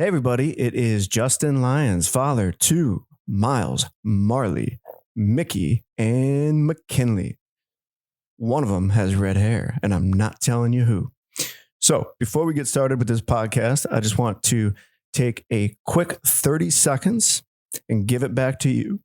Hey, everybody, it is Justin Lyons, father to Miles, Marley, Mickey, and McKinley. One of them has red hair, and I'm not telling you who. So, before we get started with this podcast, I just want to take a quick 30 seconds and give it back to you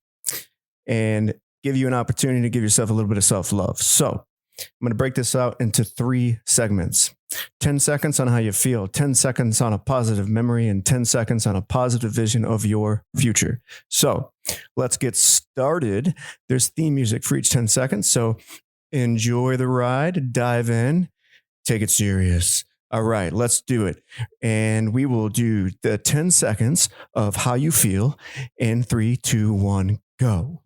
and give you an opportunity to give yourself a little bit of self-love. So, I'm going to break this out into 3 segments. 10 seconds on how you feel, 10 seconds on a positive memory, and 10 seconds on a positive vision of your future. So let's get started. There's theme music for each 10 seconds. So enjoy the ride, dive in, take it serious. All right, let's do it. And we will do the 10 seconds of how you feel in 3, 2, 1, go.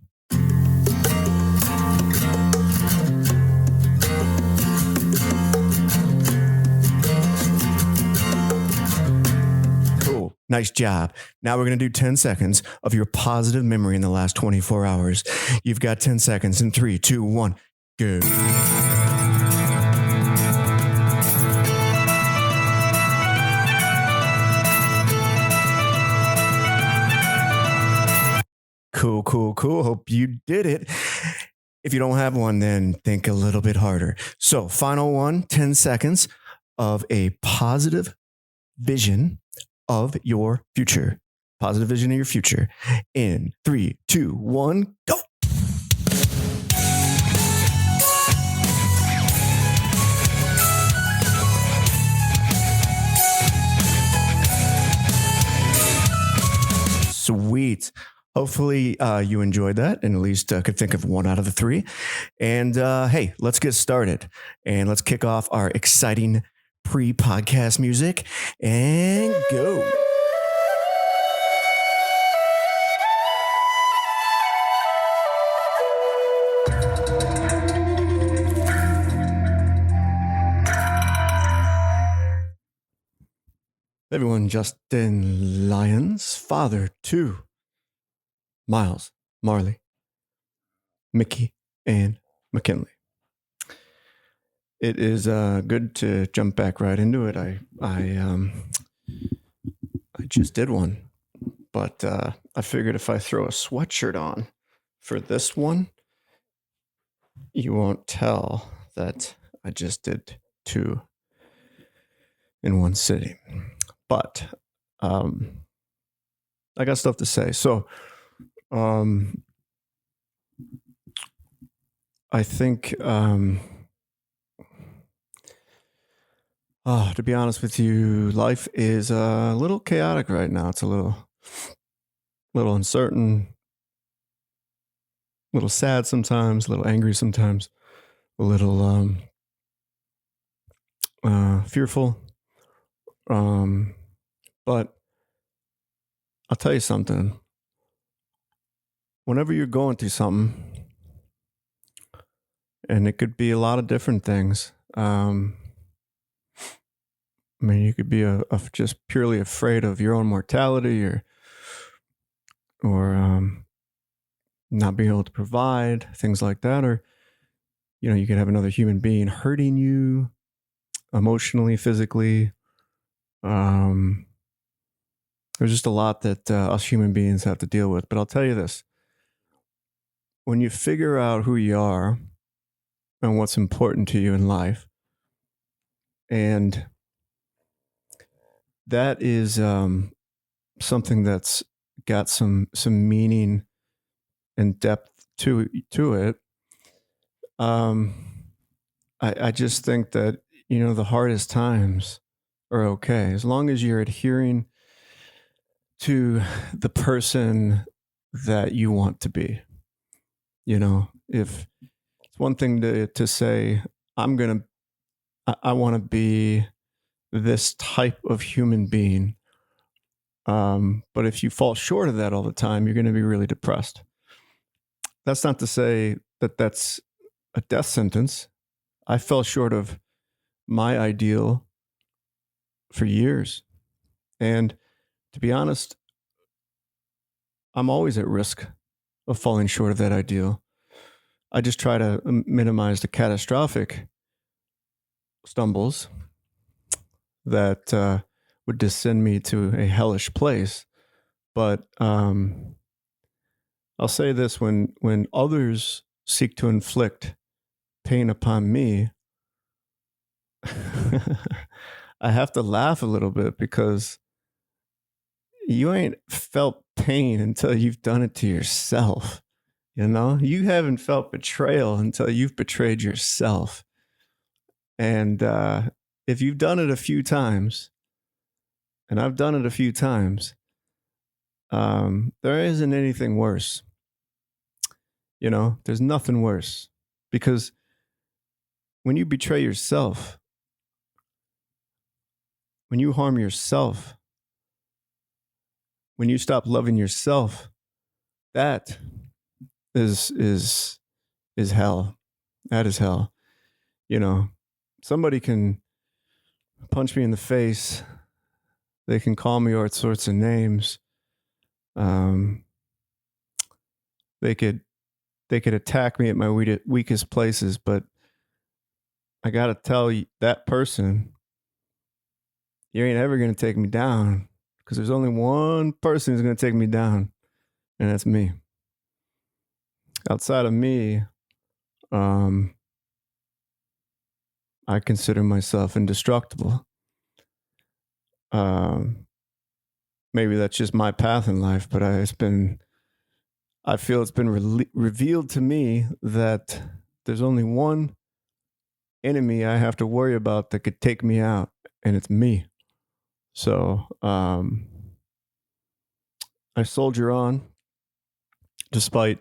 Nice job. Now we're going to do 10 seconds of your positive memory in the last 24 hours. You've got 10 seconds in 3, 2, 1, go. Cool. Hope you did it. If you don't have one, then think a little bit harder. So final one, 10 seconds of a positive vision of your future. Positive vision of your future. In 3, 2, 1, go. Sweet. Hopefully you enjoyed that and at least could think of 1 out of the 3. And hey, let's get started. And let's kick off our exciting pre-podcast music and go. Everyone, Justin Lyons, father to Miles, Marley, Mickey, and McKinley. It is good to jump back right into it. I just did one, but I figured if I throw a sweatshirt on for this one, you won't tell that I just did 2 in one sitting. But I got stuff to say. So I think to be honest with you, life is a little chaotic right now. It's a little uncertain, a little sad sometimes, a little angry sometimes, a little fearful. But I'll tell you something. Whenever you're going through something, and it could be a lot of different things. I mean, you could be just purely afraid of your own mortality, or not being able to provide, things like that, or you could have another human being hurting you emotionally, physically. There's just a lot that us human beings have to deal with. But I'll tell you this: when you figure out who you are and what's important to you in life, and that is something that's got some meaning and depth to it. I just think that the hardest times are okay as long as you're adhering to the person that you want to be. If it's one thing to say, I want to be this type of human being. But if you fall short of that all the time, you're going to be really depressed. That's not to say that that's a death sentence. I fell short of my ideal for years. And to be honest, I'm always at risk of falling short of that ideal. I just try to minimize the catastrophic stumbles that would descend me to a hellish place. But I'll say this: when others seek to inflict pain upon me, I have to laugh a little bit because you ain't felt pain until you've done it to yourself. You know, you haven't felt betrayal until you've betrayed yourself. And if you've done it a few times, and I've done it a few times, there isn't anything worse. You know, there's nothing worse because when you betray yourself, when you harm yourself, when you stop loving yourself, that is hell. That is hell. You know, somebody can punch me in the face. They can call me all sorts of names. They could attack me at my weakest places, but I gotta tell you, that person, you ain't ever gonna take me down because there's only one person who's gonna take me down, and that's me. Outside of me, I consider myself indestructible. Maybe that's just my path in life, but I feel it's been revealed to me that there's only one enemy I have to worry about that could take me out, and it's me. So I soldier on despite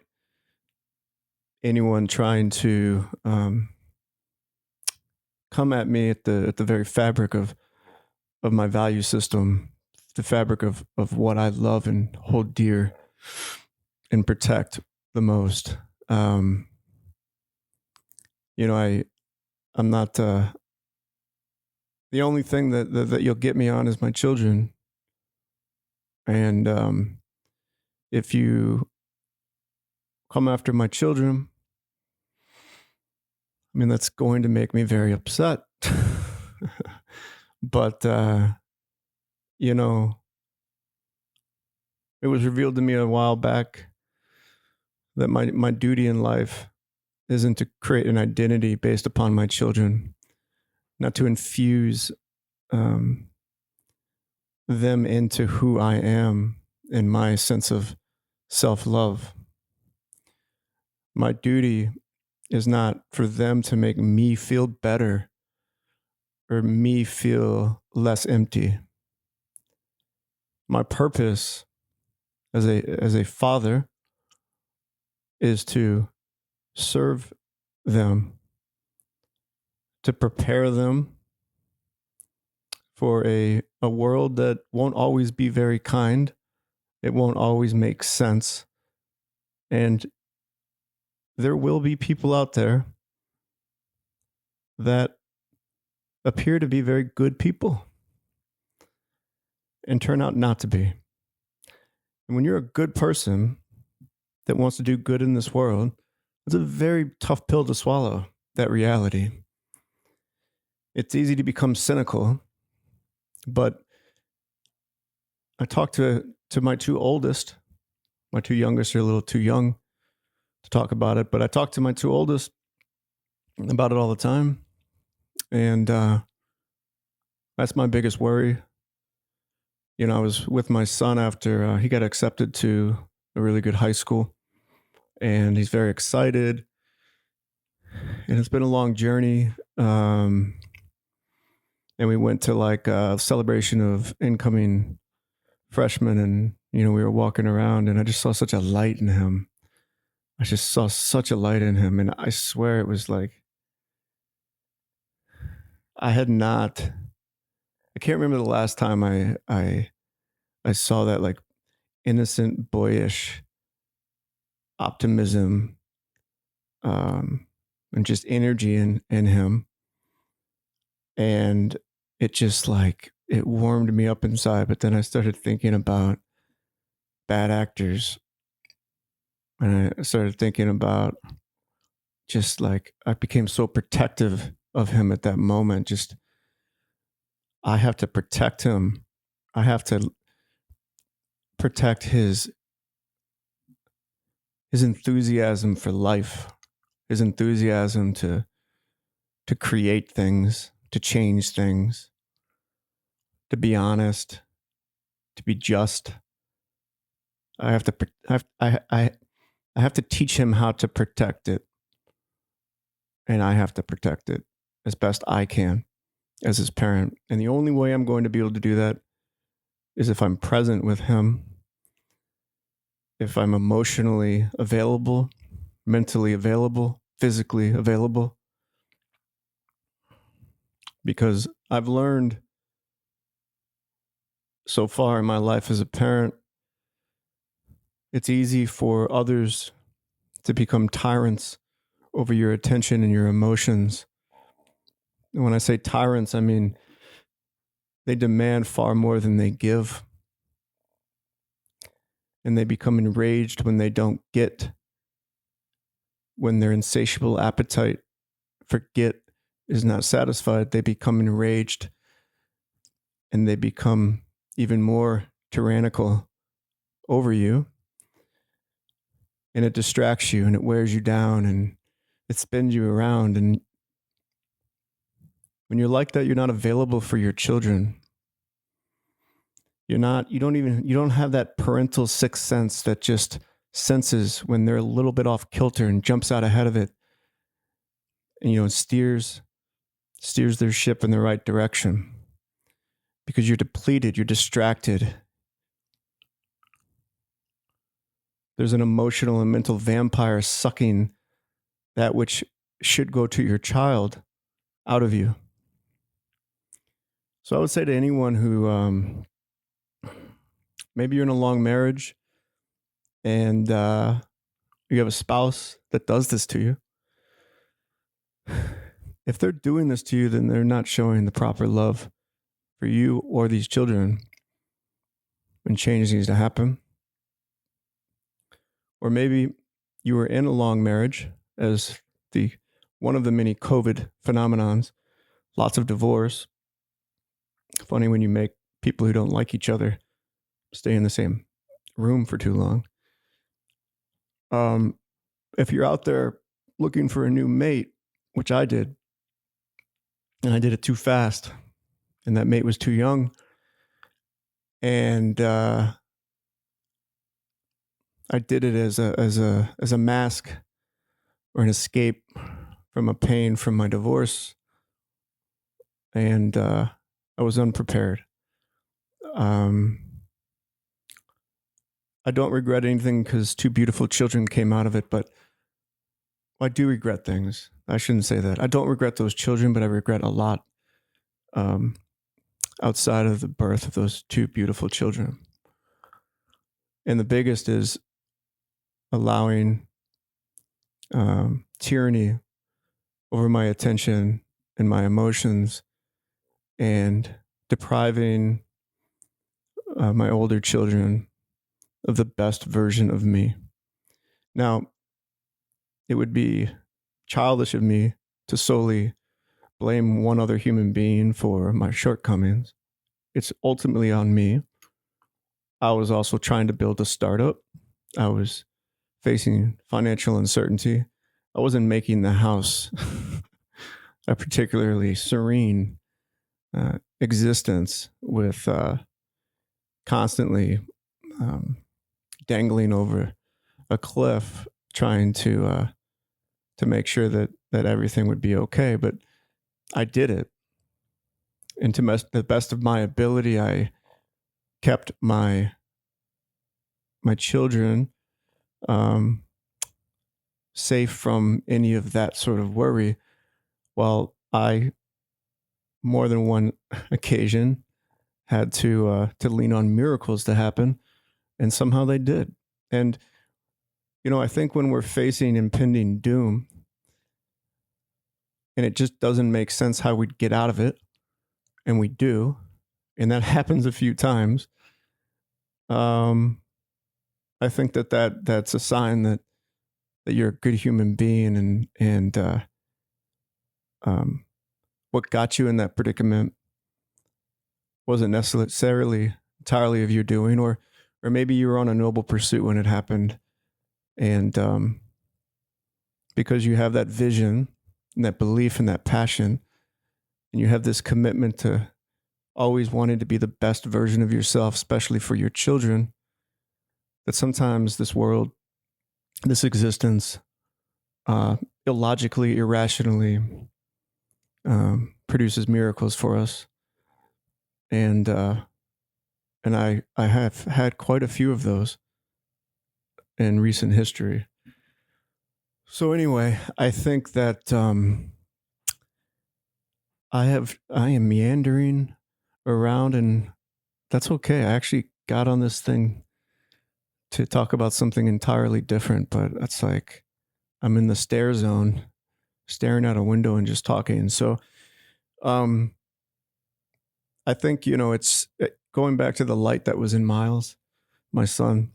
anyone trying to come at me at the very fabric of my value system, the fabric of what I love and hold dear and protect the most. You know, I'm not the only thing that you'll get me on is my children. And if you come after my children, I mean, that's going to make me very upset. But, you know, it was revealed to me a while back that my duty in life isn't to create an identity based upon my children, not to infuse them into who I am and my sense of self-love. My duty is not for them to make me feel better or me feel less empty. My purpose as a father is to serve them, to prepare them for a world that won't always be very kind. It won't always make sense. And there will be people out there that appear to be very good people and turn out not to be. And when you're a good person that wants to do good in this world, it's a very tough pill to swallow, that reality. It's easy to become cynical, but I talked to my two oldest. My two youngest are a little too young to talk about it, but I talk to my two oldest about it all the time. And that's my biggest worry. You know, I was with my son after he got accepted to a really good high school, and he's very excited. And it's been a long journey. And we went to like a celebration of incoming freshmen, and, you know, we were walking around, and I just saw such a light in him. I just saw such a light in him. And I swear it was like, I can't remember the last time I saw that like innocent, boyish optimism, and just energy in him. And it just like, it warmed me up inside. But then I started thinking about bad actors. And I started thinking about just like, I became so protective of him at that moment. Just, I have to protect him I have to protect his enthusiasm for life, his enthusiasm to create things, to change things, to be honest, to be just. I have to I have to teach him how to protect it, and I have to protect it as best I can as his parent. And the only way I'm going to be able to do that is if I'm present with him, if I'm emotionally available, mentally available, physically available. Because I've learned so far in my life as a parent, it's easy for others to become tyrants over your attention and your emotions. And when I say tyrants, I mean they demand far more than they give. And they become enraged when they don't get, when their insatiable appetite for get is not satisfied. They become enraged and they become even more tyrannical over you. And it distracts you and it wears you down and it spins you around. And when you're like that, you're not available for your children. You don't have that parental sixth sense that just senses when they're a little bit off kilter and jumps out ahead of it and, steers their ship in the right direction. Because you're depleted, you're distracted. There's an emotional and mental vampire sucking that which should go to your child out of you. So I would say to anyone who maybe you're in a long marriage and you have a spouse that does this to you. If they're doing this to you, then they're not showing the proper love for you or these children, and change needs to happen. Or maybe you were in a long marriage as one of the many COVID phenomenons, lots of divorce. Funny when you make people who don't like each other stay in the same room for too long. If you're out there looking for a new mate, which I did, and I did it too fast, and that mate was too young, and I did it as a mask or an escape from a pain from my divorce, and I was unprepared. I don't regret anything because two beautiful children came out of it, but I do regret things. I shouldn't say that. I don't regret those children, but I regret a lot outside of the birth of those two beautiful children. And the biggest is allowing tyranny over my attention and my emotions and depriving my older children of the best version of me. Now, it would be childish of me to solely blame one other human being for my shortcomings. It's ultimately on me. I was also trying to build a startup. I was facing financial uncertainty. I wasn't making the house a particularly serene existence with constantly dangling over a cliff, trying to make sure that everything would be okay. But I did it, and to the best of my ability, I kept my children safe from any of that sort of worry, while I, more than one occasion, had to lean on miracles to happen, and somehow they did. And I think when we're facing impending doom, and it just doesn't make sense how we'd get out of it, and we do, and that happens a few times. I think that's a sign that you're a good human being, and what got you in that predicament wasn't necessarily entirely of your doing, or maybe you were on a noble pursuit when it happened, and because you have that vision and that belief and that passion, and you have this commitment to always wanting to be the best version of yourself, especially for your children, that sometimes this world, this existence, illogically, irrationally, produces miracles for us. And I have had quite a few of those in recent history. So anyway, I think that I am meandering around, and that's okay. I actually got on this thing to talk about something entirely different, but it's like I'm in the stare zone, staring out a window and just talking. So um I think, it's going back to the light that was in Miles, my son.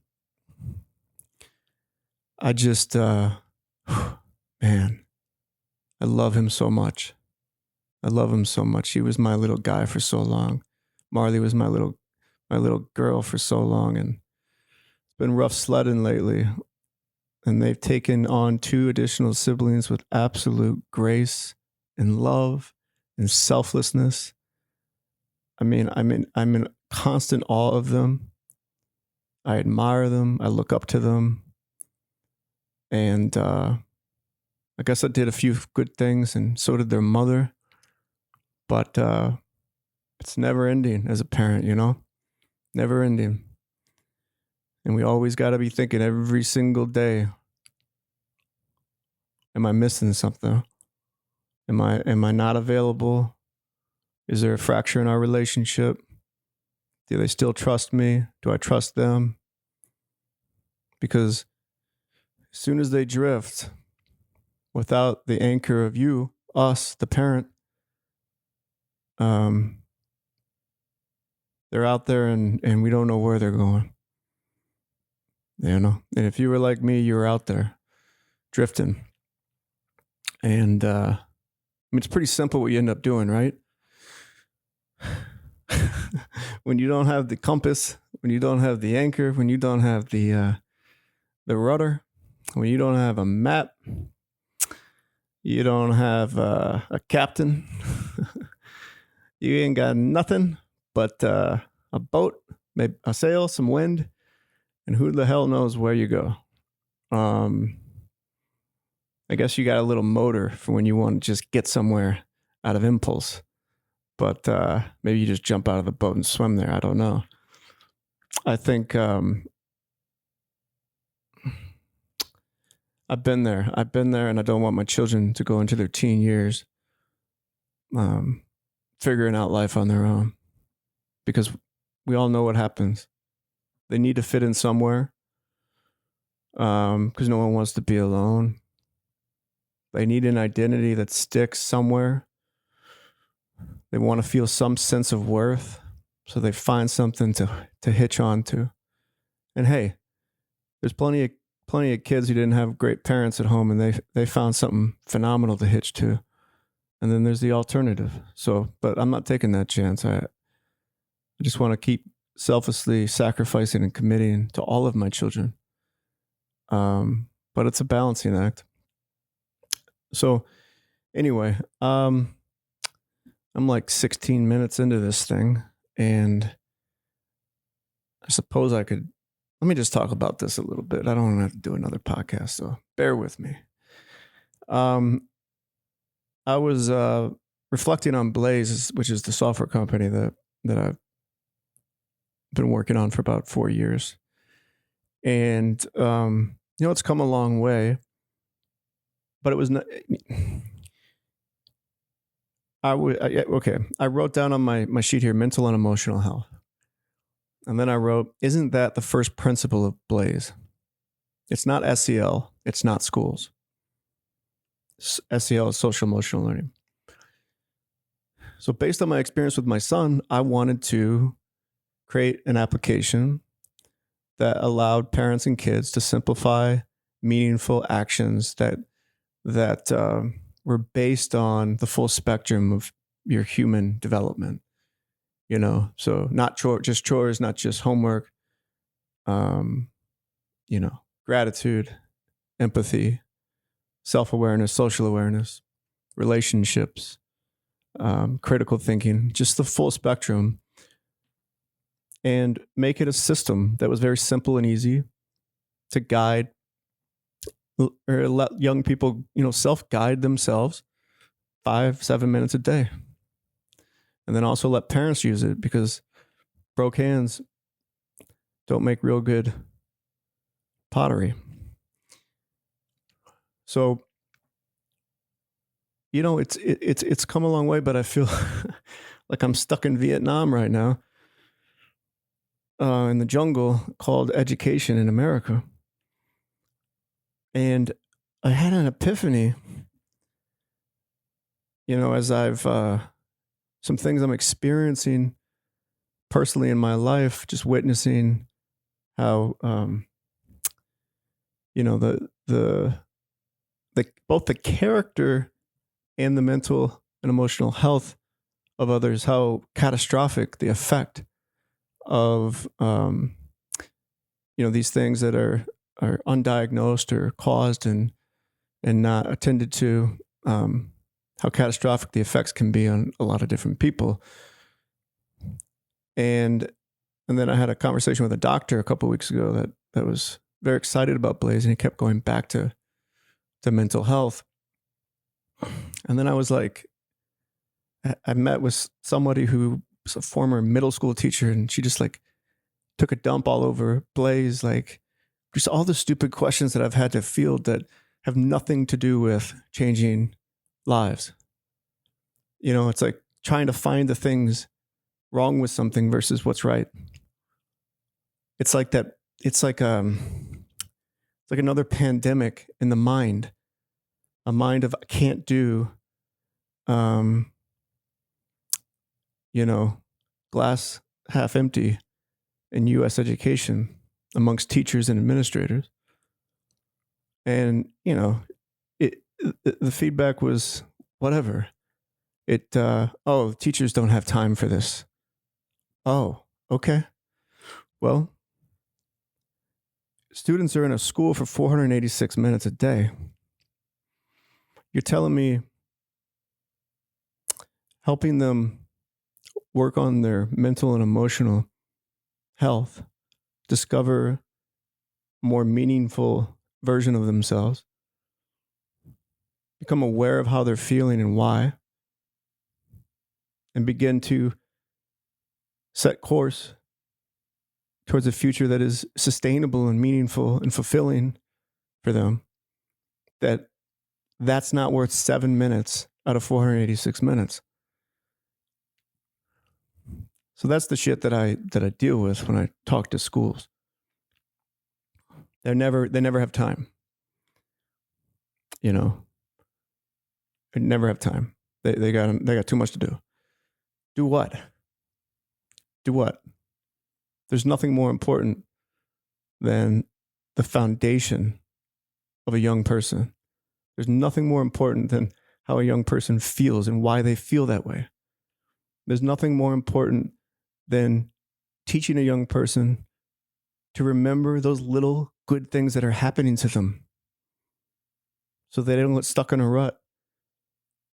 I just man, I love him so much. I love him so much. He was my little guy for so long. Marley was my little girl for so long, and it's been rough sledding lately. And they've taken on 2 additional siblings with absolute grace and love and selflessness. I mean, I'm in constant awe of them. I admire them. I look up to them. And I guess I did a few good things, and so did their mother. But it's never ending as a parent, never ending. And we always got to be thinking every single day, am I missing something? Am I not available? Is there a fracture in our relationship? Do they still trust me? Do I trust them? Because as soon as they drift without the anchor of you, us, the parent, they're out there and we don't know where they're going. And if you were like me, you were out there drifting. And it's pretty simple what you end up doing, right? When you don't have the compass, when you don't have the anchor, when you don't have the rudder, when you don't have a map, you don't have a captain, you ain't got nothing but a boat, maybe a sail, some wind, and who the hell knows where you go. I guess you got a little motor for when you want to just get somewhere out of impulse. But maybe you just jump out of the boat and swim there. I don't know. I think I've been there, and I don't want my children to go into their teen years figuring out life on their own, because we all know what happens. They need to fit in somewhere because no one wants to be alone. They need an identity that sticks somewhere. They want to feel some sense of worth, so they find something to hitch on to. And hey, there's plenty of kids who didn't have great parents at home, and they found something phenomenal to hitch to. And then there's the alternative. So, but I'm not taking that chance. I just want to keep selflessly sacrificing and committing to all of my children. But it's a balancing act. So anyway, I'm like 16 minutes into this thing, and I suppose let me just talk about this a little bit. I don't have to do another podcast, so bear with me. I was reflecting on Blaze, which is the software company that I've been working on for about 4 years. And, it's come a long way, but it was not... I wrote down on my sheet here, mental and emotional health. And then I wrote, isn't that the first principle of Blaze? It's not SEL. It's not schools. SEL is social emotional learning. So based on my experience with my son, I wanted to create an application that allowed parents and kids to simplify meaningful actions that were based on the full spectrum of your human development. So not just chores, not just homework, um, gratitude, empathy, self-awareness, social awareness, relationships, critical thinking, just the full spectrum, and make it a system that was very simple and easy to guide or let young people, self-guide themselves 5-7 minutes a day. And then also let parents use it, because broke hands don't make real good pottery. So, it's come a long way, but I feel like I'm stuck in Vietnam right now, in the jungle called education in America. And I had an epiphany, as I've some things I'm experiencing personally in my life, just witnessing how the both the character and the mental and emotional health of others, how catastrophic the effect of these things that are undiagnosed or caused and not attended to, how catastrophic the effects can be on a lot of different people. And then I had a conversation with a doctor a couple of weeks ago that was very excited about Blaze, and he kept going back to mental health. And then I was like, I met with somebody who was a former middle school teacher, and she just like took a dump all over Blaze, like just all the stupid questions that I've had to field that have nothing to do with changing lives. It's like trying to find the things wrong with something versus what's right. It's like that. It's like another pandemic in the mind, a mind of can't do, glass half empty in U.S. education amongst teachers and administrators. And, the feedback was whatever. Teachers don't have time for this. Oh, okay. Well, students are in a school for 486 minutes a day. You're telling me helping them work on their mental and emotional health, discover a more meaningful version of themselves, become aware of how they're feeling and why, and begin to set course towards a future that is sustainable and meaningful and fulfilling for them, that's not worth 7 minutes out of 486 minutes. So that's the shit that I deal with when I talk to schools. They never have time. They never have time. They got too much to do. Do what? There's nothing more important than the foundation of a young person. There's nothing more important than how a young person feels and why they feel that way. There's nothing more important than teaching a young person to remember those little good things that are happening to them so they don't get stuck in a rut.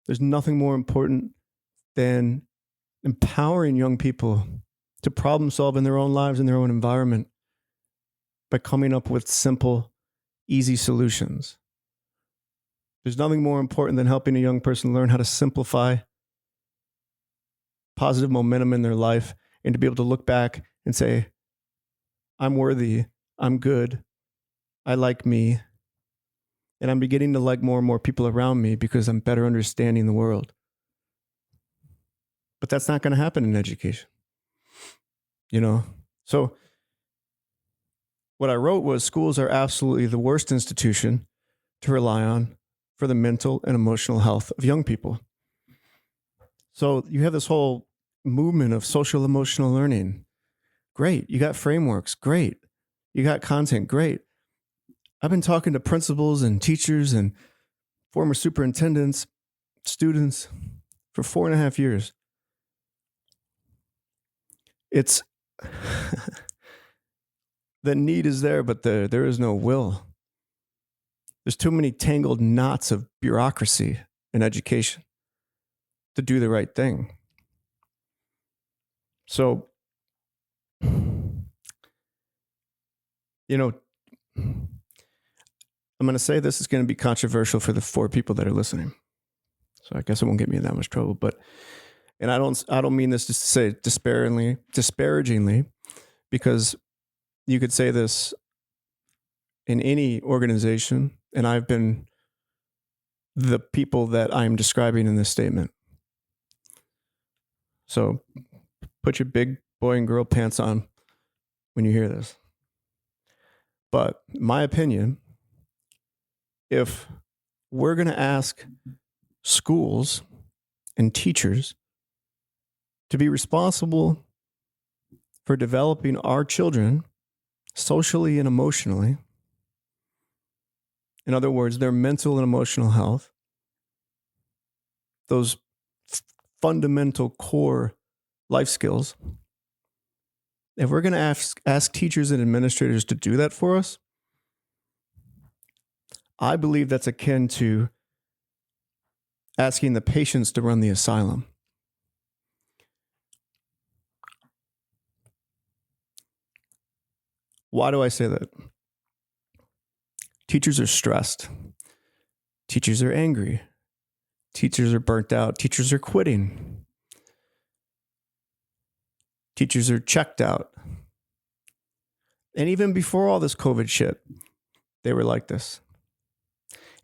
There's nothing more important than empowering young people to problem solve in their own lives, in their own environment, by coming up with simple, easy solutions. There's nothing more important than helping a young person learn how to simplify positive momentum in their life and to be able to look back and say, I'm worthy, I'm good, I like me, and I'm beginning to like more and more people around me because I'm better understanding the world. But that's not going to happen in education. So what I wrote was, schools are absolutely the worst institution to rely on for the mental and emotional health of young people. So you have this whole movement of social emotional learning. Great. You got frameworks. Great. You got content. Great. I've been talking to principals and teachers and former superintendents, students for 4.5 years. It's the need is there, but there is no will. There's too many tangled knots of bureaucracy in education to do the right thing. So, you know, I'm going to say this is going to be controversial for the 4 people that are listening. So I guess it won't get me in that much trouble. But, and I don't mean this just to say disparagingly, because you could say this in any organization, and I've been the people that I'm describing in this statement. So put your big boy and girl pants on when you hear this. But my opinion, if we're going to ask schools and teachers to be responsible for developing our children socially and emotionally, in other words, their mental and emotional health, those fundamental core life skills, if we're going to ask teachers and administrators to do that for us, I believe that's akin to asking the patients to run the asylum. Why do I say that? Teachers are stressed. Teachers are angry. Teachers are burnt out. Teachers are quitting. Teachers are checked out. And even before all this COVID shit, they were like this.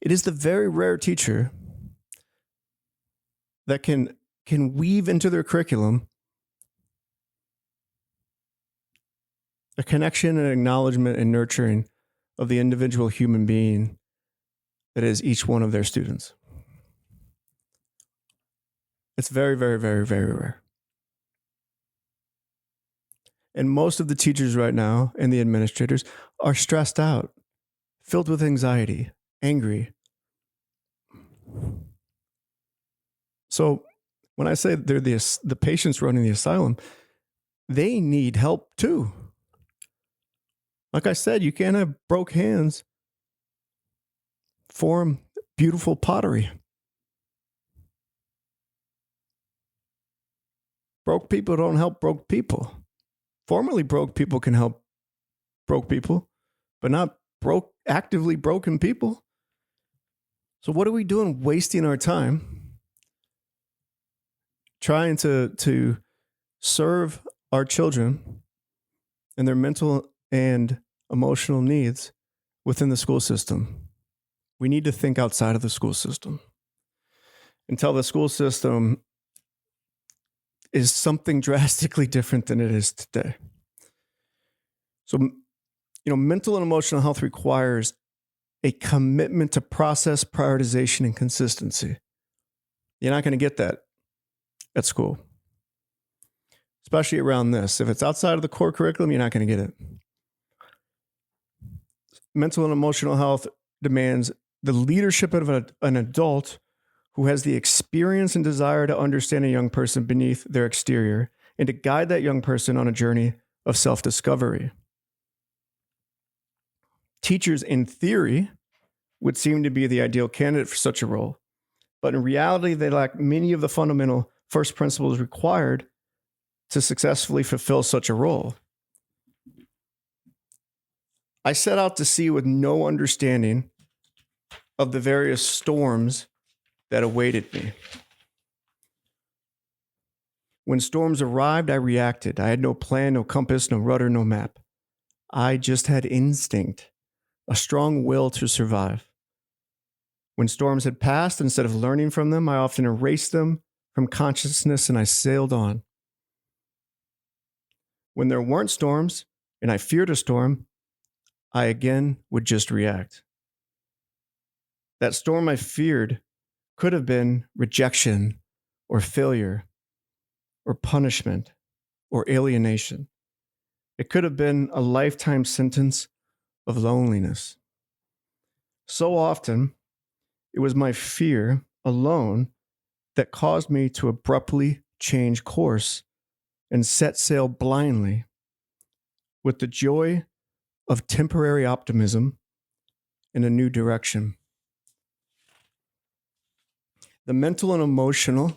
It is the very rare teacher that can weave into their curriculum a connection and acknowledgement and nurturing of the individual human being that is each one of their students. It's very, very, very, very rare. And most of the teachers right now and the administrators are stressed out, filled with anxiety, angry. So when I say they're the patients running the asylum, they need help too. Like I said, you can't have broke hands form beautiful pottery. Broke people don't help broke people. Formerly broke people can help broke people, but not actively broken people. So what are we doing wasting our time trying to serve our children and their mental and emotional needs within the school system? We need to think outside of the school system until the school system is something drastically different than it is today. So, mental and emotional health requires a commitment to process, prioritization, and consistency. You're not going to get that at school, especially around this. If it's outside of the core curriculum, you're not going to get it. Mental and emotional health demands the leadership of an adult who has the experience and desire to understand a young person beneath their exterior and to guide that young person on a journey of self-discovery. Teachers, in theory, would seem to be the ideal candidate for such a role, but in reality, they lack many of the fundamental first principles required to successfully fulfill such a role. I set out to sea with no understanding of the various storms that awaited me. When storms arrived, I reacted. I had no plan, no compass, no rudder, no map. I just had instinct, a strong will to survive. When storms had passed, instead of learning from them, I often erased them from consciousness and I sailed on. When there weren't storms and I feared a storm, I again would just react. That storm I feared could have been rejection or failure or punishment or alienation. It could have been a lifetime sentence of loneliness. So often, it was my fear alone that caused me to abruptly change course and set sail blindly with the joy of temporary optimism in a new direction. The mental and emotional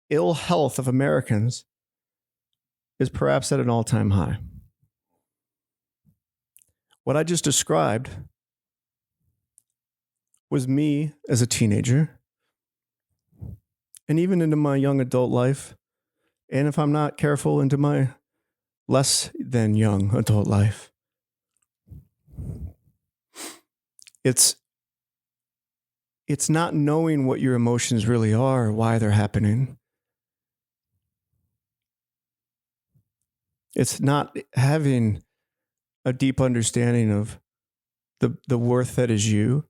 ill health of Americans is perhaps at an all-time high. What I just described was me as a teenager, and even into my young adult life, and if I'm not careful, into my less than young adult life. It's not knowing what your emotions really are or why they're happening. It's not having a deep understanding of the worth that is you,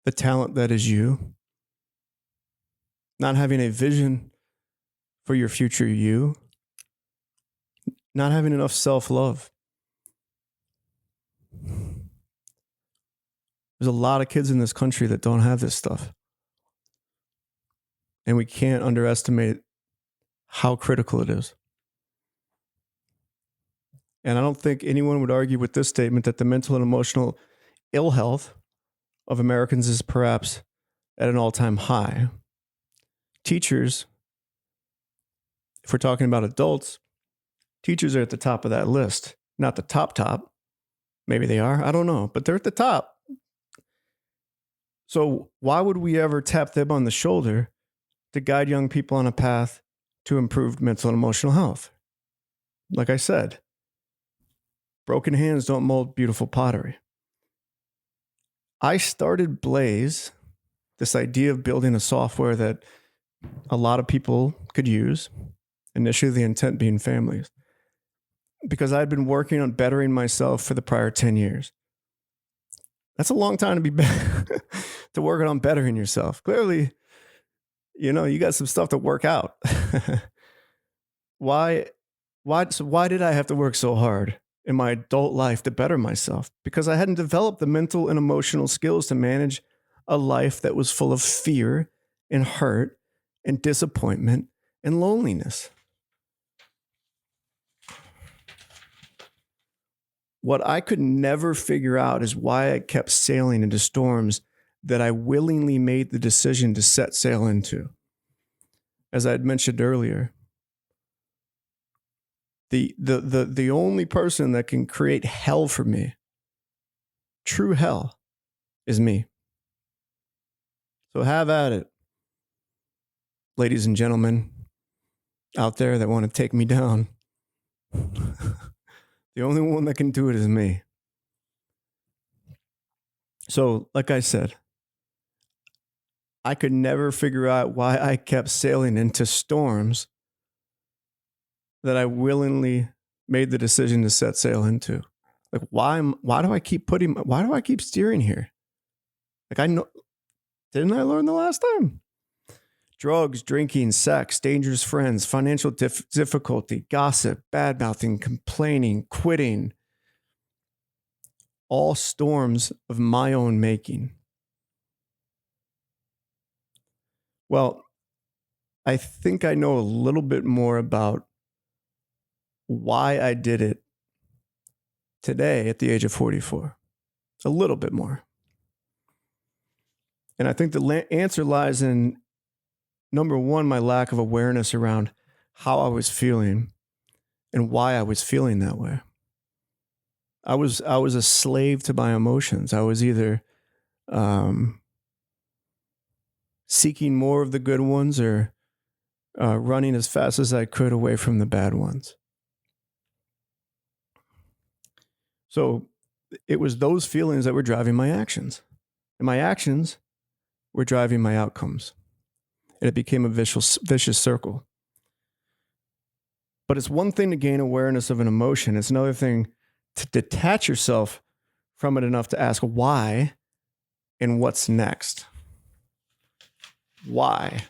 the talent that is you, not having a vision for your future you, not having enough self-love. There's a lot of kids in this country that don't have this stuff. And we can't underestimate how critical it is. And I don't think anyone would argue with this statement that the mental and emotional ill health of Americans is perhaps at an all-time high. Teachers, if we're talking about adults, teachers are at the top of that list. Not the top. Maybe they are. I don't know. But they're at the top. So why would we ever tap them on the shoulder to guide young people on a path to improved mental and emotional health? Like I said, broken hands don't mold beautiful pottery. I started Blaze, this idea of building a software that a lot of people could use, initially the intent being families, because I'd been working on bettering myself for the prior 10 years. That's a long time to be to working on bettering yourself. Clearly, you got some stuff to work out. Why did I have to work so hard in my adult life to better myself? Because I hadn't developed the mental and emotional skills to manage a life that was full of fear and hurt and disappointment and loneliness. What I could never figure out is why I kept sailing into storms that I willingly made the decision to set sail into. As I had mentioned earlier, the only person that can create hell for me, true hell, is me. So have at it, ladies and gentlemen out there that want to take me down. The only one that can do it is me. So, like I said, I could never figure out why I kept sailing into storms that I willingly made the decision to set sail into. Like, why do I keep steering here? Like, didn't I learn the last time? Drugs, drinking, sex, dangerous friends, financial difficulty, gossip, bad-mouthing, complaining, quitting. All storms of my own making. Well, I think I know a little bit more about why I did it today at the age of 44. A little bit more. And I think the answer lies in, number one, my lack of awareness around how I was feeling and why I was feeling that way. I was a slave to my emotions. I was either seeking more of the good ones or running as fast as I could away from the bad ones. So it was those feelings that were driving my actions. And my actions were driving my outcomes. And it became a vicious circle. But it's one thing to gain awareness of an emotion. It's another thing to detach yourself from it enough to ask why and what's next. Why?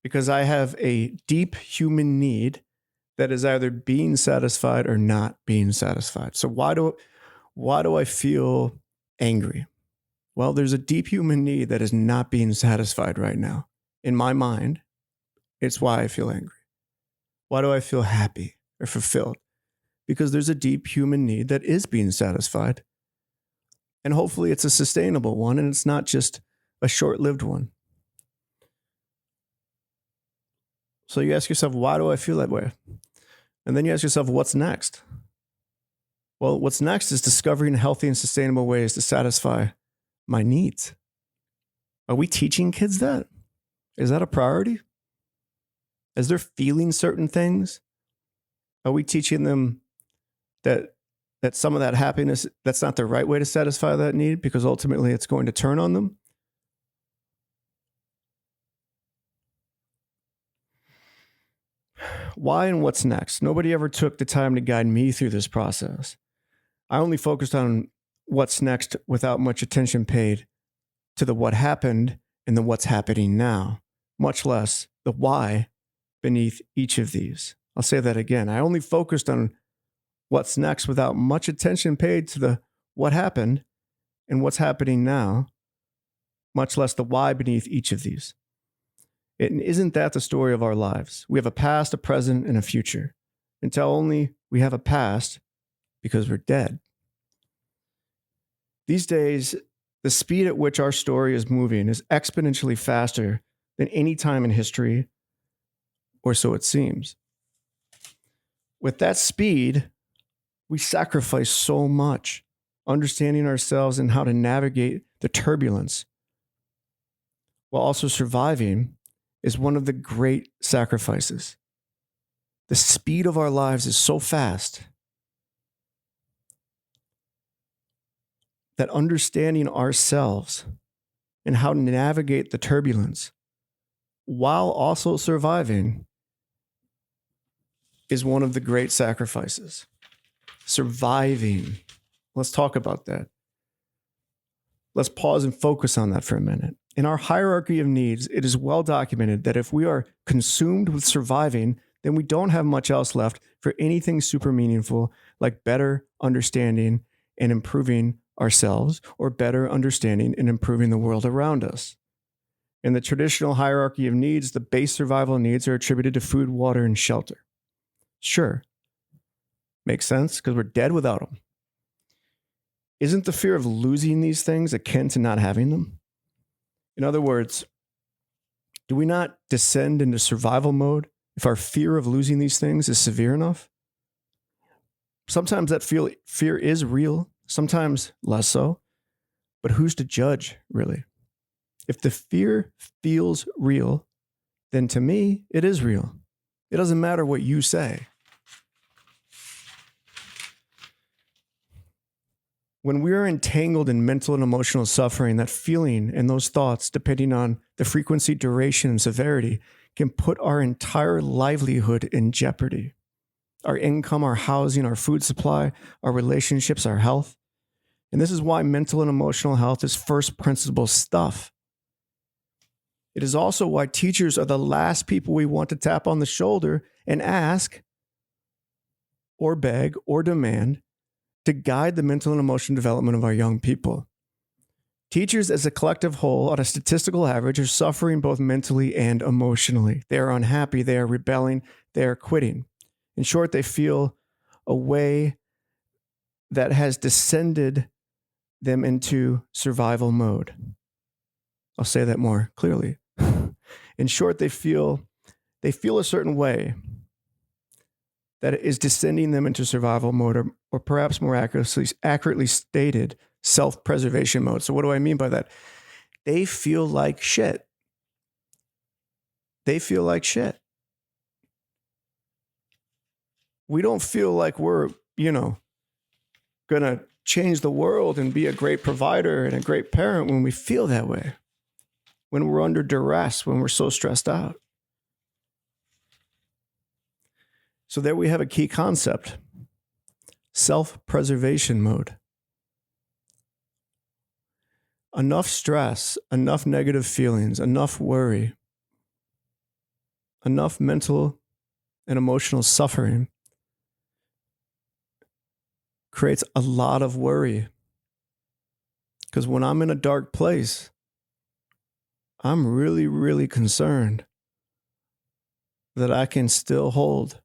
Because I have a deep human need that is either being satisfied or not being satisfied. So why do I feel angry? Well, there's a deep human need that is not being satisfied right now. In my mind, it's why I feel angry. Why do I feel happy or fulfilled? Because there's a deep human need that is being satisfied. And hopefully it's a sustainable one and it's not just a short lived one. So you ask yourself, why do I feel that way? And then you ask yourself, what's next? Well, what's next is discovering healthy and sustainable ways to satisfy my needs. Are we teaching kids that? Is that a priority? As they're feeling certain things, are we teaching them that some of that happiness, that's not the right way to satisfy that need because ultimately it's going to turn on them? Why and what's next? Nobody ever took the time to guide me through this process. I only focused on what's next without much attention paid to the what happened and the what's happening now, much less the why beneath each of these. I'll say that again. I only focused on what's next without much attention paid to the what happened and what's happening now, much less the why beneath each of these. Isn't that the story of our lives? We have a past, a present, and a future. Until only we have a past because we're dead. These days, the speed at which our story is moving is exponentially faster than any time in history, or so it seems. With that speed, we sacrifice so much, understanding ourselves and how to navigate the turbulence while also surviving is one of the great sacrifices. The speed of our lives is so fast that understanding ourselves and how to navigate the turbulence while also surviving is one of the great sacrifices. Surviving. Let's talk about that. Let's pause and focus on that for a minute. In our hierarchy of needs, it is well documented that if we are consumed with surviving, then we don't have much else left for anything super meaningful like better understanding and improving ourselves or better understanding and improving the world around us. In the traditional hierarchy of needs, the base survival needs are attributed to food, water, and shelter. Sure. Makes sense because we're dead without them. Isn't the fear of losing these things akin to not having them? In other words, do we not descend into survival mode if our fear of losing these things is severe enough? Sometimes that fear is real, sometimes less so, but who's to judge, really? If the fear feels real, then to me, it is real. It doesn't matter what you say. When we are entangled in mental and emotional suffering, that feeling and those thoughts, depending on the frequency, duration, and severity, can put our entire livelihood in jeopardy. Our income, our housing, our food supply, our relationships, our health. And this is why mental and emotional health is first principle stuff. It is also why teachers are the last people we want to tap on the shoulder and ask or beg or demand to guide the mental and emotional development of our young people. Teachers as a collective whole, on a statistical average, are suffering both mentally and emotionally. They are unhappy, they are rebelling, they are quitting. In short, they feel a way that has descended them into survival mode. I'll say that more clearly. In short, they feel a certain way that is descending them into survival mode, or perhaps more accurately stated, self-preservation mode. So what do I mean by that? They feel like shit. They feel like shit. We don't feel like we're, going to change the world and be a great provider and a great parent when we feel that way, when we're under duress, when we're so stressed out. So there we have a key concept, self-preservation mode. Enough stress, enough negative feelings, enough worry, enough mental and emotional suffering creates a lot of worry. Because when I'm in a dark place, I'm really, really concerned that I can still hold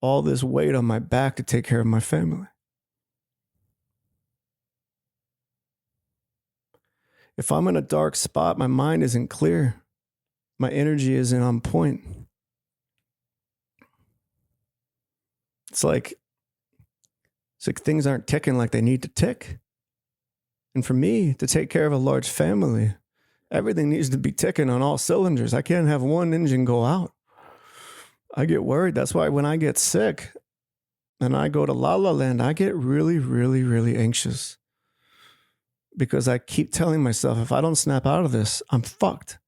all this weight on my back to take care of my family. If I'm in a dark spot, my mind isn't clear. My energy isn't on point. It's like things aren't ticking like they need to tick. And for me to take care of a large family, everything needs to be ticking on all cylinders. I can't have one engine go out. I get worried. That's why when I get sick and I go to La La Land, I get really, really, really anxious. Because I keep telling myself, if I don't snap out of this, I'm fucked.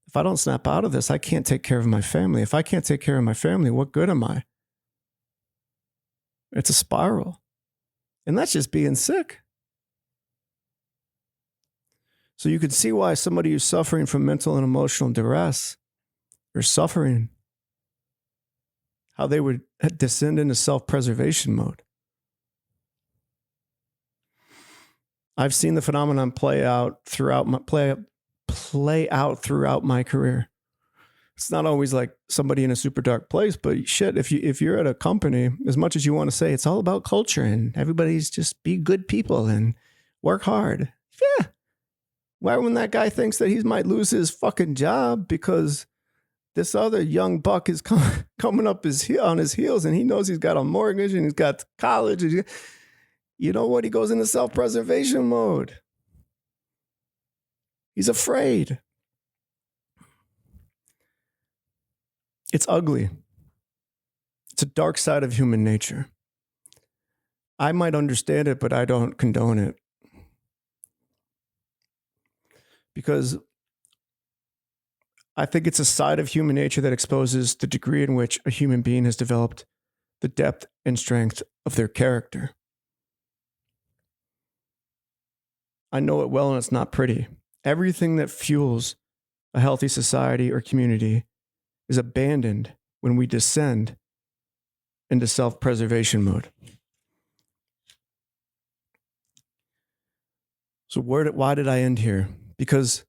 If I don't snap out of this, I can't take care of my family. If I can't take care of my family, what good am I? It's a spiral. And that's just being sick. So you can see why somebody who's suffering from mental and emotional duress or suffering, how they would descend into self-preservation mode. I've seen the phenomenon play out throughout my career. It's not always like somebody in a super dark place, but shit, if you're at a company, as much as you want to say it's all about culture and everybody's just be good people and work hard. Yeah. Why when that guy thinks that he might lose his fucking job because this other young buck is coming up on his heels and he knows he's got a mortgage and he's got college. And you know what? He goes into self-preservation mode. He's afraid. It's ugly. It's a dark side of human nature. I might understand it, but I don't condone it. Because I think it's a side of human nature that exposes the degree in which a human being has developed the depth and strength of their character. I know it well and it's not pretty. Everything that fuels a healthy society or community is abandoned when we descend into self-preservation mode. So why did I end here? Because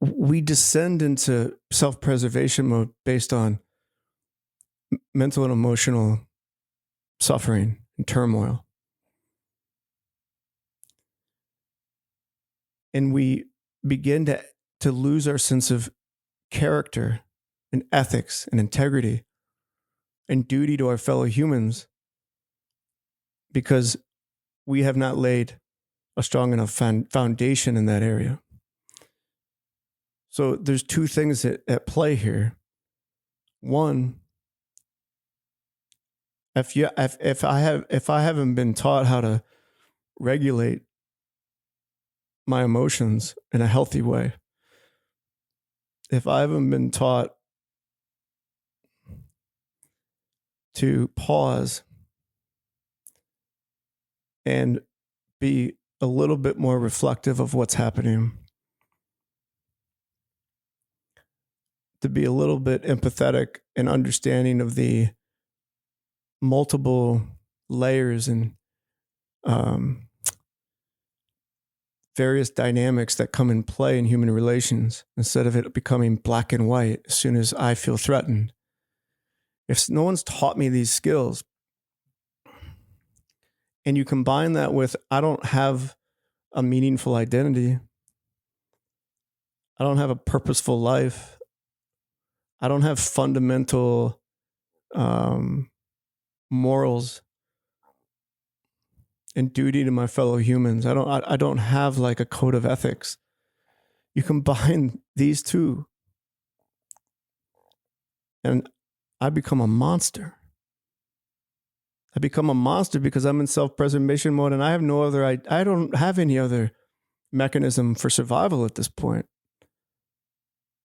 we descend into self-preservation mode based on mental and emotional suffering and turmoil. And we begin to lose our sense of character and ethics and integrity and duty to our fellow humans because we have not laid a strong enough foundation in that area. So there's two things at play here. One, if I haven't been taught how to regulate my emotions in a healthy way, if I haven't been taught to pause and be a little bit more reflective of what's happening, to be a little bit empathetic and understanding of the multiple layers and various dynamics that come in play in human relations, instead of it becoming black and white as soon as I feel threatened. If no one's taught me these skills, and you combine that with, I don't have a meaningful identity, I don't have a purposeful life, I don't have fundamental morals and duty to my fellow humans. I don't have like a code of ethics. You combine these two and I become a monster. I become a monster because I'm in self-preservation mode and I have no other, I don't have any other mechanism for survival at this point.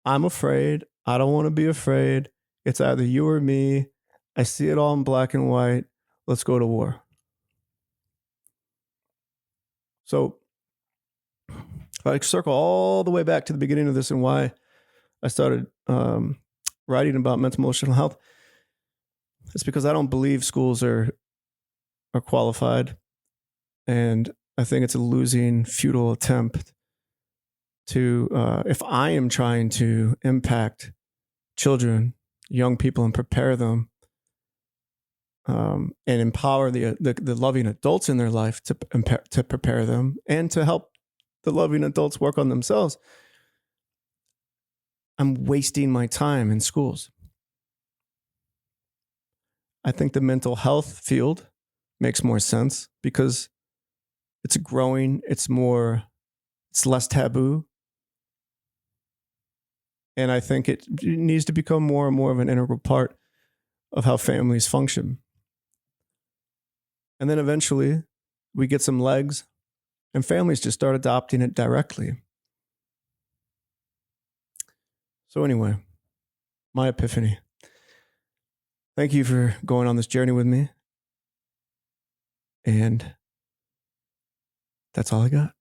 I'm afraid. I don't want to be afraid. It's either you or me. I see it all in black and white. Let's go to war. So if I circle all the way back to the beginning of this and why I started writing about mental emotional health, it's because I don't believe schools are qualified. And I think it's a losing, futile attempt if I am trying to impact children, young people, and prepare them and empower the loving adults in their life to prepare them and to help the loving adults work on themselves, I'm wasting my time in schools. I think the mental health field makes more sense because it's growing, it's less taboo. And I think it needs to become more and more of an integral part of how families function. And then eventually we get some legs and families just start adopting it directly. So anyway, my epiphany. Thank you for going on this journey with me. And that's all I got.